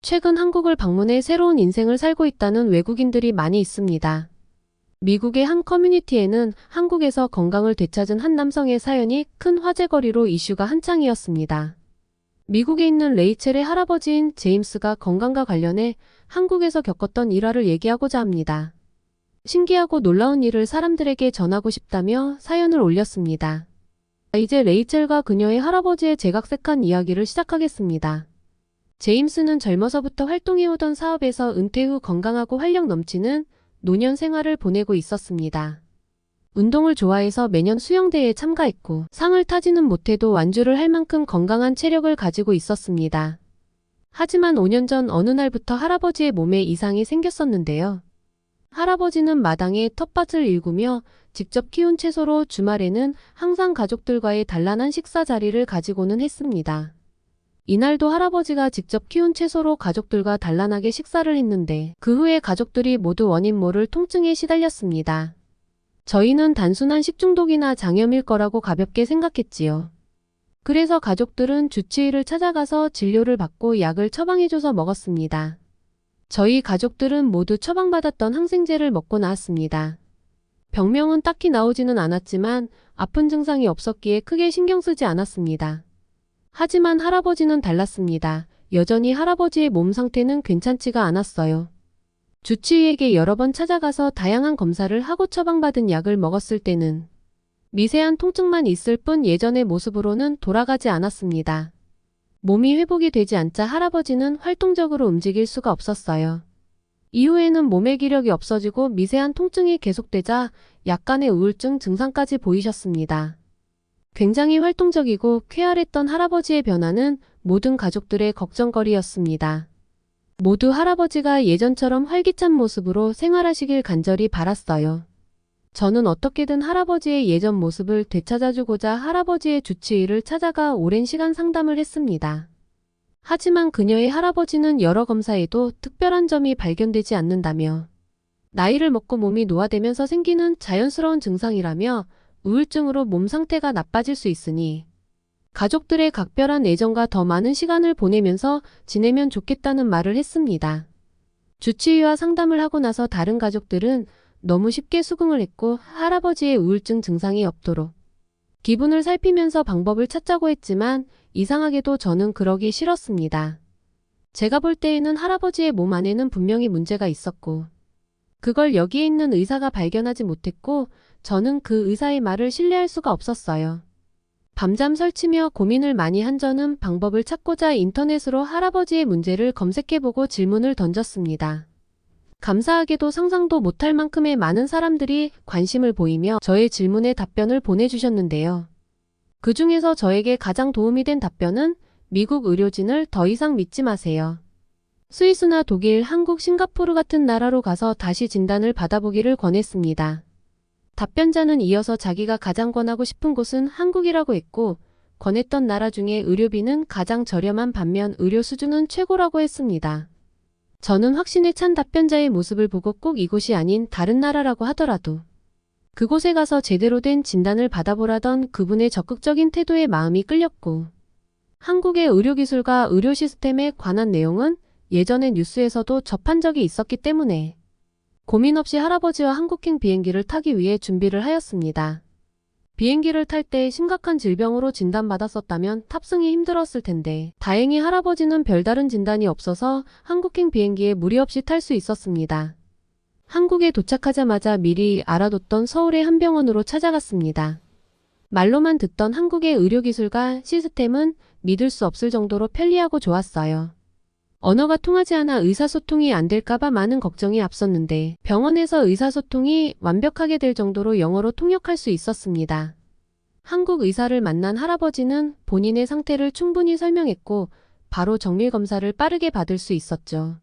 최근 한국을 방문해 새로운 인생을 살고 있다는 외국인들이 많이 있습니다. 미국의 한 커뮤니티에는 한국에서 건강을 되찾은 한 남성의 사연이 큰 화제거리로 이슈가 한창이었습니다. 미국에 있는 레이첼의 할아버지인 제임스가 건강과 관련해 한국에서 겪었던 일화를 얘기하고자 합니다. 신기하고 놀라운 일을 사람들에게 전하고 싶다며 사연을 올렸습니다. 이제 레이첼과 그녀의 할아버지의 재각색한 이야기를 시작하겠습니다. 제임스는 젊어서부터 활동해오던 사업에서 은퇴 후 건강하고 활력 넘치는 노년 생활을 보내고 있었습니다. 운동을 좋아해서 매년 수영대회에 참가했고 상을 타지는 못해도 완주를 할 만큼 건강한 체력을 가지고 있었습니다. 하지만 5년 전 어느 날부터 할아버지의 몸에 이상이 생겼었는데요. 할아버지는 마당에 텃밭을 일구며 직접 키운 채소로 주말에는 항상 가족들과의 단란한 식사 자리를 가지고는 했습니다. 이날도 할아버지가 직접 키운 채소로 가족들과 단란하게 식사를 했는데 그 후에 가족들이 모두 원인 모를 통증에 시달렸습니다. 저희는 단순한 식중독이나 장염일 거라고 가볍게 생각했지요. 그래서 가족들은 주치의를 찾아가서 진료를 받고 약을 처방해줘서 먹었습니다. 저희 가족들은 모두 처방받았던 항생제를 먹고 나왔습니다. 병명은 딱히 나오지는 않았지만 아픈 증상이 없었기에 크게 신경 쓰지 않았습니다. 하지만 할아버지는 달랐습니다. 여전히 할아버지의 몸 상태는 괜찮지가 않았어요. 주치의에게 여러 번 찾아가서 다양한 검사를 하고 처방받은 약을 먹었을 때는 미세한 통증만 있을 뿐 예전의 모습으로는 돌아가지 않았습니다. 몸이 회복이 되지 않자 할아버지는 활동적으로 움직일 수가 없었어요. 이후에는 몸의 기력이 없어지고 미세한 통증이 계속되자 약간의 우울증 증상까지 보이셨습니다. 굉장히 활동적이고 쾌활했던 할아버지의 변화는 모든 가족들의 걱정거리였습니다. 모두 할아버지가 예전처럼 활기찬 모습으로 생활하시길 간절히 바랐어요. 저는 어떻게든 할아버지의 예전 모습을 되찾아주고자 할아버지의 주치의를 찾아가 오랜 시간 상담을 했습니다. 하지만 그녀의 할아버지는 여러 검사에도 특별한 점이 발견되지 않는다며 나이를 먹고 몸이 노화되면서 생기는 자연스러운 증상이라며 우울증으로 몸 상태가 나빠질 수 있으니 가족들의 각별한 애정과 더 많은 시간을 보내면서 지내면 좋겠다는 말을 했습니다. 주치의와 상담을 하고 나서 다른 가족들은 너무 쉽게 수긍을 했고 할아버지의 우울증 증상이 없도록 기분을 살피면서 방법을 찾자고 했지만 이상하게도 저는 그러기 싫었습니다. 제가 볼 때에는 할아버지의 몸 안에는 분명히 문제가 있었고 그걸 여기에 있는 의사가 발견하지 못했고 저는 그 의사의 말을 신뢰할 수가 없었어요. 밤잠 설치며 고민을 많이 한 저는 방법을 찾고자 인터넷으로 할아버지의 문제를 검색해보고 질문을 던졌습니다. 감사하게도 상상도 못할 만큼의 많은 사람들이 관심을 보이며 저의 질문에 답변을 보내주셨는데요. 그 중에서 저에게 가장 도움이 된 답변은 미국 의료진을 더 이상 믿지 마세요. 스위스나 독일, 한국, 싱가포르 같은 나라로 가서 다시 진단을 받아보기를 권했습니다. 답변자는 이어서 자기가 가장 권하고 싶은 곳은 한국이라고 했고 권했던 나라 중에 의료비는 가장 저렴한 반면 의료 수준은 최고라고 했습니다. 저는 확신에 찬 답변자의 모습을 보고 꼭 이곳이 아닌 다른 나라라고 하더라도 그곳에 가서 제대로 된 진단을 받아보라던 그분의 적극적인 태도에 마음이 끌렸고 한국의 의료기술과 의료 시스템에 관한 내용은 예전에 뉴스에서도 접한 적이 있었기 때문에 고민 없이 할아버지와 한국행 비행기를 타기 위해 준비를 하였습니다. 비행기를 탈 때 심각한 질병으로 진단받았었다면 탑승이 힘들었을 텐데 다행히 할아버지는 별다른 진단이 없어서 한국행 비행기에 무리 없이 탈 수 있었습니다. 한국에 도착하자마자 미리 알아뒀던 서울의 한 병원으로 찾아갔습니다. 말로만 듣던 한국의 의료기술과 시스템은 믿을 수 없을 정도로 편리하고 좋았어요. 언어가 통하지 않아 의사소통이 안 될까봐 많은 걱정이 앞섰는데 병원에서 의사소통이 완벽하게 될 정도로 영어로 통역할 수 있었습니다. 한국 의사를 만난 할아버지는 본인의 상태를 충분히 설명했고 바로 정밀검사를 빠르게 받을 수 있었죠.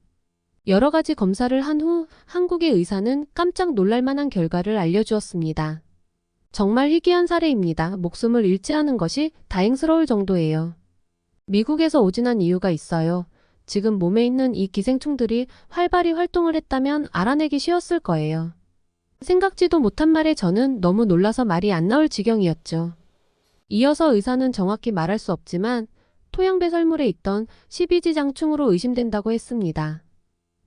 여러 가지 검사를 한 후 한국의 의사는 깜짝 놀랄 만한 결과를 알려주었습니다. 정말 희귀한 사례입니다. 목숨을 잃지 않은 것이 다행스러울 정도예요. 미국에서 오진한 이유가 있어요. 지금 몸에 있는 이 기생충들이 활발히 활동을 했다면 알아내기 쉬웠을 거예요. 생각지도 못한 말에 저는 너무 놀라서 말이 안 나올 지경이었죠. 이어서 의사는 정확히 말할 수 없지만 토양 배설물에 있던 12지장충으로 의심된다고 했습니다.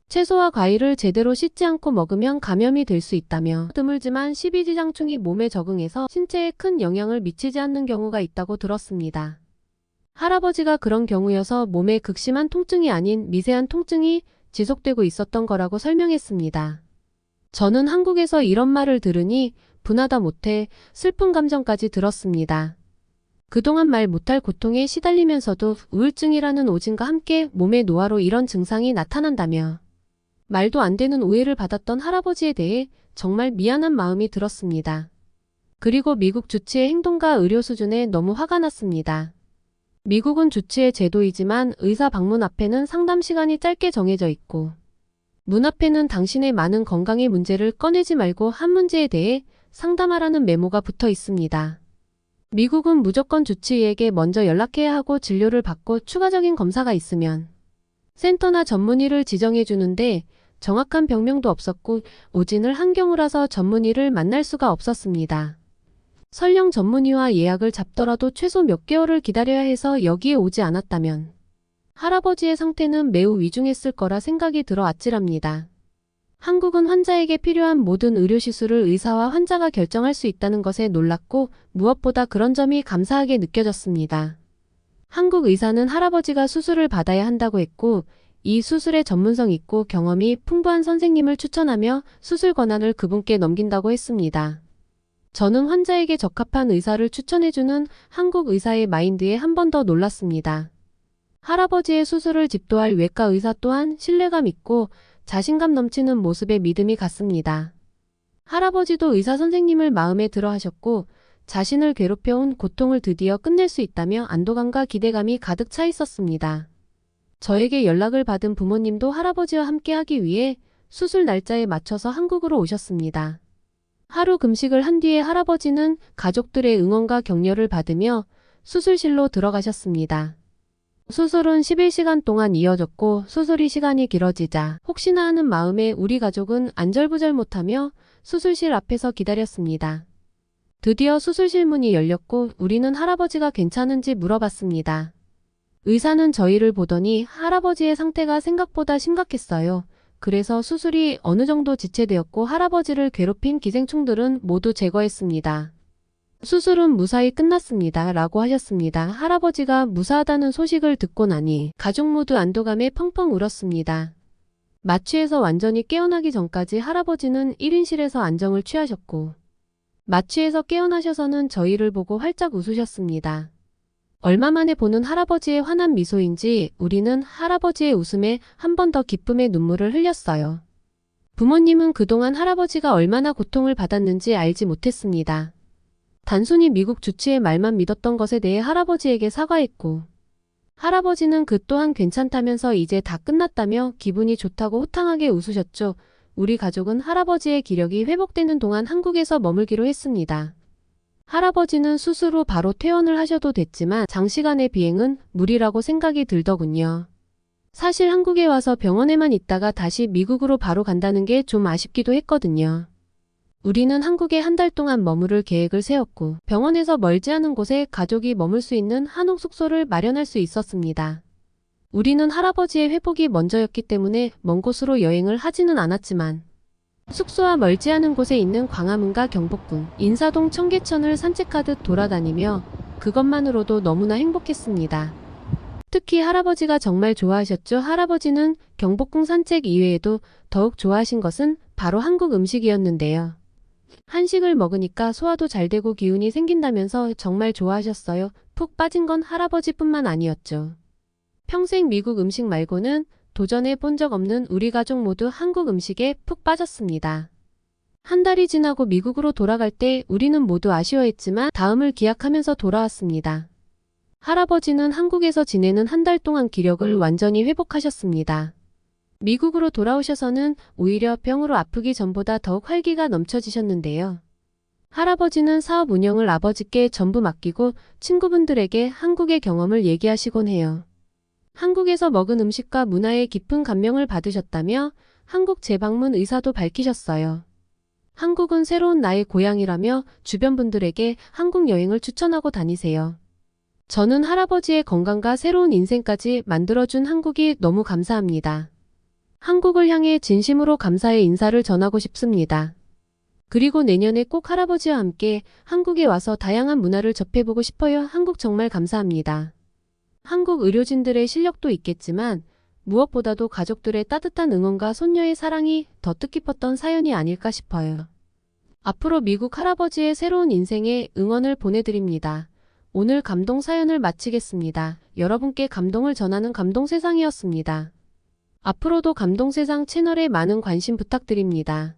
채소와 과일을 제대로 씻지 않고 먹으면 감염이 될 수 있다며 드물지만 12지장충이 몸에 적응해서 신체에 큰 영향을 미치지 않는 경우가 있다고 들었습니다. 할아버지가 그런 경우여서 몸에 극심한 통증이 아닌 미세한 통증이 지속되고 있었던 거라고 설명했습니다. 저는 한국에서 이런 말을 들으니 분하다 못해 슬픈 감정까지 들었습니다. 그동안 말 못할 고통에 시달리면서도 우울증이라는 오진과 함께 몸의 노화로 이런 증상이 나타난다며 말도 안 되는 오해를 받았던 할아버지에 대해 정말 미안한 마음이 들었습니다. 그리고 미국 주치의 행동과 의료 수준에 너무 화가 났습니다. 미국은 주치의 제도이지만 의사 방문 앞에는 상담 시간이 짧게 정해져 있고 문 앞에는 당신의 많은 건강의 문제를 꺼내지 말고 한 문제에 대해 상담하라는 메모가 붙어 있습니다. 미국은 무조건 주치의에게 먼저 연락해야 하고 진료를 받고 추가적인 검사가 있으면 센터나 전문의를 지정해 주는데 정확한 병명도 없었고 오진을 한 경우라서 전문의를 만날 수가 없었습니다. 설령 전문의와 예약을 잡더라도 최소 몇 개월을 기다려야 해서 여기에 오지 않았다면 할아버지의 상태는 매우 위중했을 거라 생각이 들어 아찔합니다. 한국은 환자에게 필요한 모든 의료시술을 의사와 환자가 결정할 수 있다는 것에 놀랐고 무엇보다 그런 점이 감사하게 느껴졌습니다. 한국 의사는 할아버지가 수술을 받아야 한다고 했고 이 수술에 전문성 있고 경험이 풍부한 선생님을 추천하며 수술 권한을 그분께 넘긴다고 했습니다. 저는 환자에게 적합한 의사를 추천해주는 한국 의사의 마인드에 한 번 더 놀랐습니다. 할아버지의 수술을 집도할 외과 의사 또한 신뢰감 있고 자신감 넘치는 모습에 믿음이 갔습니다. 할아버지도 의사 선생님을 마음에 들어 하셨고 자신을 괴롭혀온 고통을 드디어 끝낼 수 있다며 안도감과 기대감이 가득 차 있었습니다. 저에게 연락을 받은 부모님도 할아버지와 함께 하기 위해 수술 날짜에 맞춰서 한국으로 오셨습니다. 하루 금식을 한 뒤에 할아버지는 가족들의 응원과 격려를 받으며 수술실로 들어가셨습니다. 수술은 11시간 동안 이어졌고 수술이 시간이 길어지자 혹시나 하는 마음에 우리 가족은 안절부절 못하며 수술실 앞에서 기다렸습니다. 드디어 수술실 문이 열렸고 우리는 할아버지가 괜찮은지 물어봤습니다. 의사는 저희를 보더니 할아버지의 상태가 생각보다 심각했어요. 그래서 수술이 어느 정도 지체되었고 할아버지를 괴롭힌 기생충들은 모두 제거했습니다. 수술은 무사히 끝났습니다. 라고 하셨습니다. 할아버지가 무사하다는 소식을 듣고 나니 가족 모두 안도감에 펑펑 울었습니다. 마취에서 완전히 깨어나기 전까지 할아버지는 1인실에서 안정을 취하셨고 마취에서 깨어나셔서는 저희를 보고 활짝 웃으셨습니다. 얼마 만에 보는 할아버지의 환한 미소인지 우리는 할아버지의 웃음에 한 번 더 기쁨의 눈물을 흘렸어요. 부모님은 그동안 할아버지가 얼마나 고통을 받았는지 알지 못했습니다. 단순히 미국 주치의 말만 믿었던 것에 대해 할아버지에게 사과했고 할아버지는 그 또한 괜찮다면서 이제 다 끝났다며 기분이 좋다고 호탕하게 웃으셨죠. 우리 가족은 할아버지의 기력이 회복되는 동안 한국에서 머물기로 했습니다. 할아버지는 수술 후 바로 퇴원을 하셔도 됐지만 장시간의 비행은 무리라고 생각이 들더군요. 사실 한국에 와서 병원에만 있다가 다시 미국으로 바로 간다는 게 좀 아쉽기도 했거든요. 우리는 한국에 한 달 동안 머무를 계획을 세웠고 병원에서 멀지 않은 곳에 가족이 머물 수 있는 한옥 숙소를 마련할 수 있었습니다. 우리는 할아버지의 회복이 먼저였기 때문에 먼 곳으로 여행을 하지는 않았지만 숙소와 멀지 않은 곳에 있는 광화문과 경복궁, 인사동 청계천을 산책하듯 돌아다니며 그것만으로도 너무나 행복했습니다. 특히 할아버지가 정말 좋아하셨죠. 할아버지는 경복궁 산책 이외에도 더욱 좋아하신 것은 바로 한국 음식이었는데요. 한식을 먹으니까 소화도 잘 되고 기운이 생긴다면서 정말 좋아하셨어요. 푹 빠진 건 할아버지뿐만 아니었죠. 평생 미국 음식 말고는 도전해 본 적 없는 우리 가족 모두 한국 음식에 푹 빠졌습니다. 한 달이 지나고 미국으로 돌아갈 때 우리는 모두 아쉬워했지만 다음을 기약하면서 돌아왔습니다. 할아버지는 한국에서 지내는 한 달 동안 기력을 완전히 회복하셨습니다. 미국으로 돌아오셔서는 오히려 병으로 아프기 전보다 더욱 활기가 넘쳐지셨는데요. 할아버지는 사업 운영을 아버지께 전부 맡기고 친구분들에게 한국의 경험을 얘기하시곤 해요. 한국에서 먹은 음식과 문화에 깊은 감명을 받으셨다며 한국 재방문 의사도 밝히셨어요. 한국은 새로운 나의 고향이라며 주변 분들에게 한국 여행을 추천하고 다니세요. 저는 할아버지의 건강과 새로운 인생까지 만들어준 한국이 너무 감사합니다. 한국을 향해 진심으로 감사의 인사를 전하고 싶습니다. 그리고 내년에 꼭 할아버지와 함께 한국에 와서 다양한 문화를 접해보고 싶어요. 한국 정말 감사합니다. 한국 의료진들의 실력도 있겠지만 무엇보다도 가족들의 따뜻한 응원과 손녀의 사랑이 더 뜻깊었던 사연이 아닐까 싶어요. 앞으로 미국 할아버지의 새로운 인생에 응원을 보내드립니다. 오늘 감동 사연을 마치겠습니다. 여러분께 감동을 전하는 감동세상이었습니다. 앞으로도 감동세상 채널에 많은 관심 부탁드립니다.